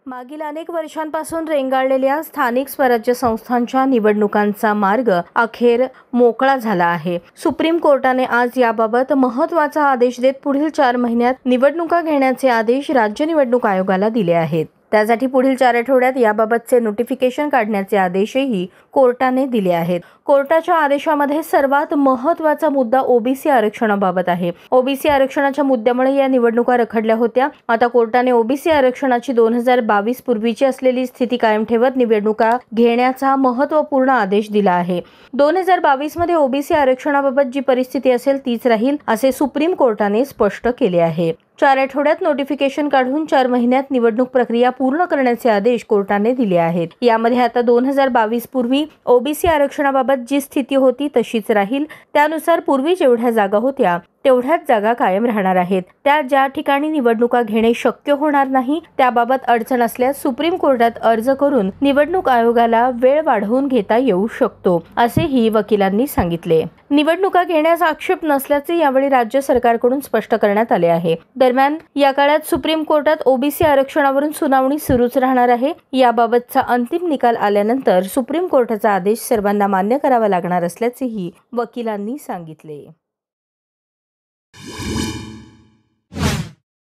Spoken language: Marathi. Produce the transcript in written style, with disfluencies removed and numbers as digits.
मागील अनेक वर्षांपासून रेंगाळलेल्या स्थानिक स्वराज्य संस्थांच्या निवडणुकांचा मार्ग अखेर मोकळा झाला आहे। सुप्रीम कोर्टाने आज याबाबत महत्त्वाचा आदेश देत पुढील 4 महिन्यात निवडणुका घेण्याचे आदेश राज्य निवडणूक आयोगाला दिले आहेत। त्यासाठी पुढील 4 आठवड्यात याबाबतचे नोटिफिकेशन काढण्याचे आदेशही कोर्टाने दिले आहेत। कोर्टाच्या आदेशामध्ये सर्वात महत्त्वाचा मुद्दा ओबीसी आरक्षणाबाबत आहे। ओबीसी आरक्षणाच्या मुद्द्यामुळे या निवडणुका रखडल्या होत्या। आता कोर्टाने ओबीसी आरक्षणाची 2022 पूर्वीची असलेली स्थिती कायम ठेवत निवडणुका घेण्याचा महत्त्वपूर्ण आदेश दिला आहे। 2022 मध्ये ओबीसी आरक्षणाबाबत जी परिस्थिती असेल तीच राहील असे सुप्रीम कोर्टाने स्पष्ट केले आहे। 4 आठवड्यात नोटिफिकेशन काढून 4 महिन्यात निवडणूक प्रक्रिया पूर्ण करण्याचे आदेश कोर्टाने दिले आहेत। यामध्ये आता 2022 पूर्वी ओबीसी आरक्षणाबाबत जी स्थिती होती तशीच राहील। त्यानुसार पूर्वी जेवढ्या जागा होत्या तेवढ्याच जागा कायम राहणार आहेत। त्या ज्या ठिकाणी निवडणुका घेणे शक्य होणार नाही त्याबाबत अडचण असल्यास सुप्रीम कोर्टात अर्ज करून निवडणूक आयोगाला वेळ वाढवून घेता येऊ शकतो, असेही वकिलांनी सांगितले। निवडणुका घेण्यास आक्षेप नसल्याचे यावेळी राज्य सरकारकडून स्पष्ट करण्यात आले आहे। दरम्यान या काळात सुप्रीम कोर्टात ओबीसी आरक्षणावरून सुनावणी सुरूच राहणार आहे। याबाबतचा अंतिम निकाल आल्यानंतर सुप्रीम कोर्टाचा आदेश सर्वांना मान्य करावा लागणार असल्याचेही वकिलांनी सांगितले।